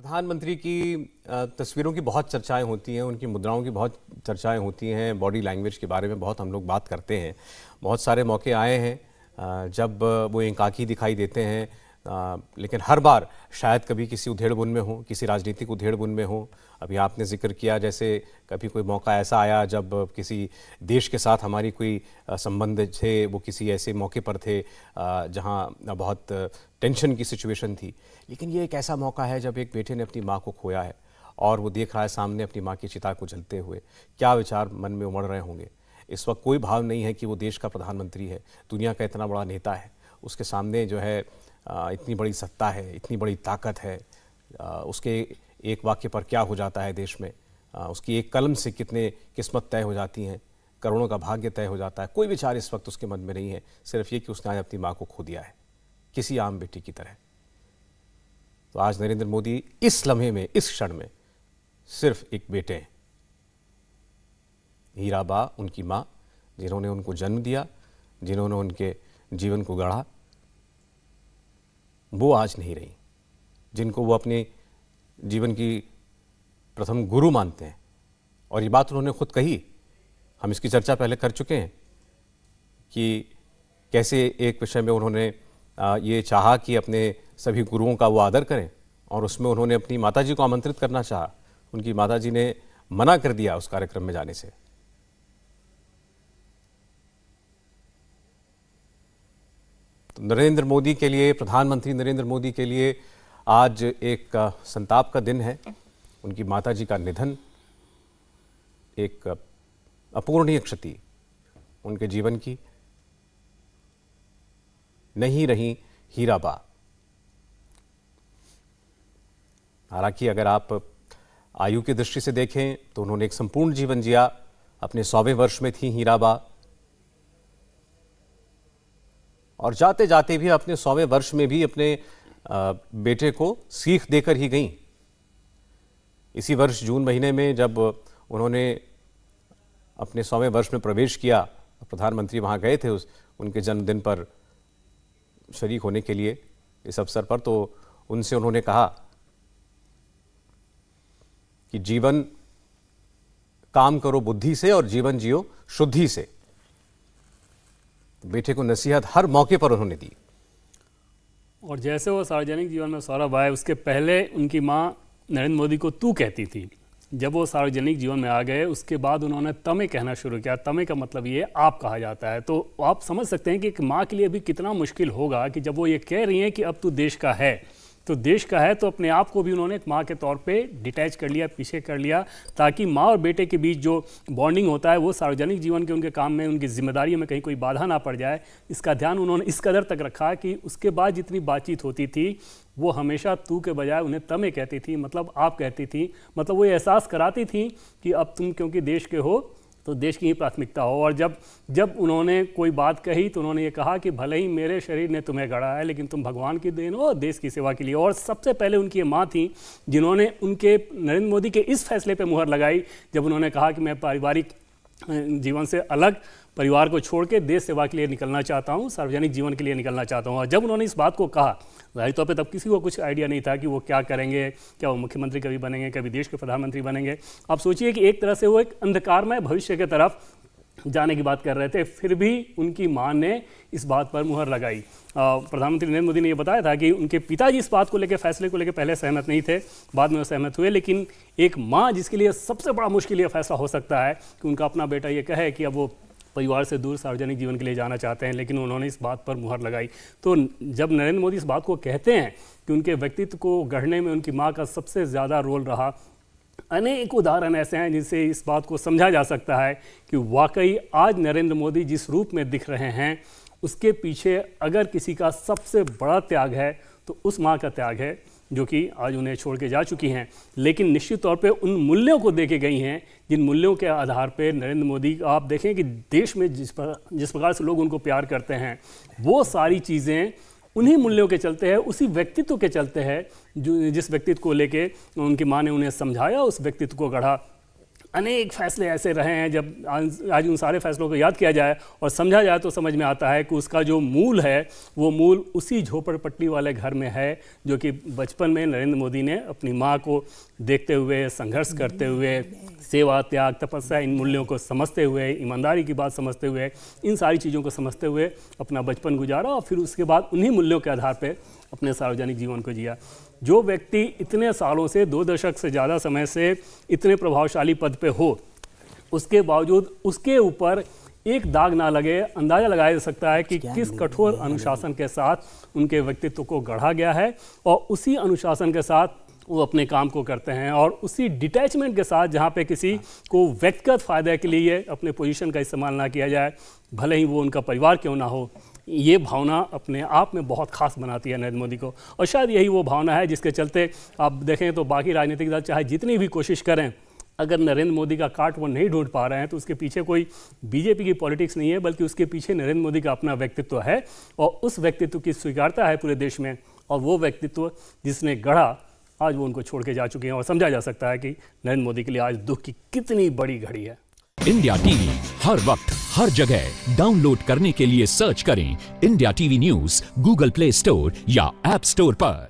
प्रधानमंत्री की तस्वीरों की बहुत चर्चाएं होती हैं, उनकी मुद्राओं की बहुत चर्चाएं होती हैं, बॉडी लैंग्वेज के बारे में बहुत हम लोग बात करते हैं। बहुत सारे मौके आए हैं जब वो एकाकी दिखाई देते हैं, लेकिन हर बार शायद कभी किसी उधेड़बुन में हो, किसी राजनीतिक उधेड़बुन में हो। अभी आपने जिक्र किया जैसे कभी कोई मौका ऐसा आया जब किसी देश के साथ हमारी कोई संबंध थे, वो किसी ऐसे मौके पर थे जहां बहुत टेंशन की सिचुएशन थी। लेकिन ये एक ऐसा मौका है जब एक बेटे ने अपनी माँ को खोया है और वो देख रहा है सामने अपनी माँ की चिता को जलते हुए। क्या विचार मन में उमड़ रहे होंगे। इस वक्त कोई भाव नहीं है कि वो देश का प्रधानमंत्री है, दुनिया का इतना बड़ा नेता है, उसके सामने जो है इतनी बड़ी सत्ता है, इतनी बड़ी ताकत है। उसके एक वाक्य पर क्या हो जाता है देश में, उसकी एक कलम से कितने किस्मत तय हो जाती हैं, करोड़ों का भाग्य तय हो जाता है। कोई विचार इस वक्त उसके मन में नहीं है, सिर्फ ये कि उसने आज अपनी माँ को खो दिया है किसी आम बेटी की तरह। तो आज नरेंद्र मोदी इस लम्हे में, इस क्षण में सिर्फ एक बेटे हैं, हीराबा उनकी माँ, जिन्होंने उनको जन्म दिया, जिन्होंने उनके जीवन को गढ़ा, वो आज नहीं रही, जिनको वो अपने जीवन की प्रथम गुरु मानते हैं। और ये बात उन्होंने खुद कही, हम इसकी चर्चा पहले कर चुके हैं कि कैसे एक विषय में उन्होंने ये चाहा कि अपने सभी गुरुओं का वो आदर करें, और उसमें उन्होंने अपनी माताजी को आमंत्रित करना चाहा। उनकी माताजी ने मना कर दिया उस कार्यक्रम में जाने से। तो नरेंद्र मोदी के लिए, प्रधानमंत्री नरेंद्र मोदी के लिए आज एक संताप का दिन है। उनकी माताजी का निधन एक अपूरणीय क्षति उनके जीवन की। नहीं रही हीराबा। हालांकि अगर आप आयु की दृष्टि से देखें तो उन्होंने एक संपूर्ण जीवन जिया। अपने 100वें वर्ष में थी हीराबा, और जाते जाते भी अपने 100वें वर्ष में भी अपने बेटे को सीख देकर ही गईं। इसी वर्ष जून महीने में जब उन्होंने अपने 100वें वर्ष में प्रवेश किया, प्रधानमंत्री वहां गए थे उनके जन्मदिन पर शरीक होने के लिए इस अवसर पर, तो उनसे उन्होंने कहा कि जीवन काम करो बुद्धि से और जीवन जियो शुद्धि से। बेटे को नसीहत हर मौके पर उन्होंने दी। और जैसे वो सार्वजनिक जीवन में सौरभ आए, उसके पहले उनकी माँ नरेंद्र मोदी को तू कहती थी। जब वो सार्वजनिक जीवन में आ गए उसके बाद उन्होंने तमे कहना शुरू किया। तमे का मतलब ये आप कहा जाता है। तो आप समझ सकते हैं कि एक माँ के लिए भी कितना मुश्किल होगा कि जब वो ये कह रही हैं कि अब तू देश का है, तो देश का है, तो अपने आप को भी उन्होंने एक माँ के तौर पे डिटैच कर लिया, पीछे कर लिया, ताकि माँ और बेटे के बीच जो बॉन्डिंग होता है वो सार्वजनिक जीवन के उनके काम में, उनकी जिम्मेदारियों में कहीं कोई बाधा ना पड़ जाए, इसका ध्यान उन्होंने इस कदर तक रखा कि उसके बाद जितनी बातचीत होती थी वो हमेशा तू के बजाय उन्हें तमे कहती थी, मतलब आप कहती थी। मतलब वो एहसास कराती थी कि अब तुम क्योंकि देश के हो तो देश की ही प्राथमिकता हो। और जब उन्होंने कोई बात कही तो उन्होंने ये कहा कि भले ही मेरे शरीर ने तुम्हें गढ़ा है, लेकिन तुम भगवान की देन हो देश की सेवा के लिए। और सबसे पहले उनकी ये माँ थी जिन्होंने उनके नरेंद्र मोदी के इस फैसले पे मुहर लगाई जब उन्होंने कहा कि मैं पारिवारिक जीवन से अलग, परिवार को छोड़ के देश सेवा के लिए निकलना चाहता हूँ, सार्वजनिक जीवन के लिए निकलना चाहता हूँ। और जब उन्होंने इस बात को कहा, जाहिर तौर पे तब किसी को कुछ आइडिया नहीं था कि वो क्या करेंगे, क्या वो मुख्यमंत्री कभी बनेंगे, कभी देश के प्रधानमंत्री बनेंगे। आप सोचिए कि एक तरह से वो एक अंधकारमय भविष्य की तरफ जाने की बात कर रहे थे, फिर भी उनकी मां ने इस बात पर मुहर लगाई। प्रधानमंत्री नरेंद्र मोदी ने यह बताया था कि उनके पिताजी इस बात को लेकर, फैसले को लेकर पहले सहमत नहीं थे, बाद में वो सहमत हुए। लेकिन एक माँ जिसके लिए सबसे बड़ा मुश्किल ये फैसला हो सकता है कि उनका अपना बेटा ये कहे कि अब वो परिवार से दूर सार्वजनिक जीवन के लिए जाना चाहते हैं, लेकिन उन्होंने इस बात पर मुहर लगाई। तो जब नरेंद्र मोदी इस बात को कहते हैं कि उनके व्यक्तित्व को गढ़ने में उनकी माँ का सबसे ज़्यादा रोल रहा, अनेक उदाहरण ऐसे हैं जिनसे इस बात को समझा जा सकता है कि वाकई आज नरेंद्र मोदी जिस रूप में दिख रहे हैं उसके पीछे अगर किसी का सबसे बड़ा त्याग है तो उस माँ का त्याग है, जो कि आज उन्हें छोड़ के जा चुकी हैं। लेकिन निश्चित तौर पे उन मूल्यों को देके गई हैं जिन मूल्यों के आधार पे नरेंद्र मोदी, आप देखें कि देश में जिस प्रकार से लोग उनको प्यार करते हैं, वो सारी चीज़ें उन्हीं मूल्यों के चलते हैं, उसी व्यक्तित्व के चलते हैं जो जिस व्यक्तित्व को लेके उनकी माँ ने उन्हें समझाया, उस व्यक्तित्व को गढ़ा। अनेक फैसले ऐसे रहे हैं, जब आज उन सारे फैसलों को याद किया जाए और समझा जाए तो समझ में आता है कि उसका जो मूल है वो मूल उसी झोपड़पट्टी वाले घर में है, जो कि बचपन में नरेंद्र मोदी ने अपनी माँ को देखते हुए, संघर्ष करते हुए, सेवा, त्याग, तपस्या, इन मूल्यों को समझते हुए, ईमानदारी की बात समझते हुए, इन सारी चीज़ों को समझते हुए अपना बचपन गुजारा और फिर उसके बाद उन्हीं मूल्यों के आधार पर अपने सार्वजनिक जीवन को जिया। जो व्यक्ति इतने सालों से, 2 दशक से ज़्यादा समय से इतने प्रभावशाली पद पे हो, उसके बावजूद उसके ऊपर एक दाग ना लगे, अंदाज़ा लगाया जा सकता है कि किस कठोर अनुशासन के साथ उनके व्यक्तित्व को गढ़ा गया है और उसी अनुशासन के साथ वो अपने काम को करते हैं और उसी डिटैचमेंट के साथ, जहाँ पे किसी को व्यक्तिगत फ़ायदे के लिए अपने पोजीशन का इस्तेमाल ना किया जाए, भले ही वो उनका परिवार क्यों ना हो। ये भावना अपने आप में बहुत खास बनाती है नरेंद्र मोदी को और शायद यही वो भावना है जिसके चलते आप देखें तो बाकी राजनीतिक दल चाहे जितनी भी कोशिश करें, अगर नरेंद्र मोदी का काट वो नहीं ढूंढ पा रहे हैं तो उसके पीछे कोई बीजेपी की पॉलिटिक्स नहीं है, बल्कि उसके पीछे नरेंद्र मोदी का अपना व्यक्तित्व है और उस व्यक्तित्व की स्वीकारता है पूरे देश में। और वो व्यक्तित्व जिसने गढ़ा, आज वो उनको छोड़ के जा चुके हैं और समझा जा सकता है कि नरेंद्र मोदी के लिए आज दुख की कितनी बड़ी घड़ी है। इंडिया टीवी हर वक्त हर जगह डाउनलोड करने के लिए सर्च करें India TV news Google play store या ऐप स्टोर पर।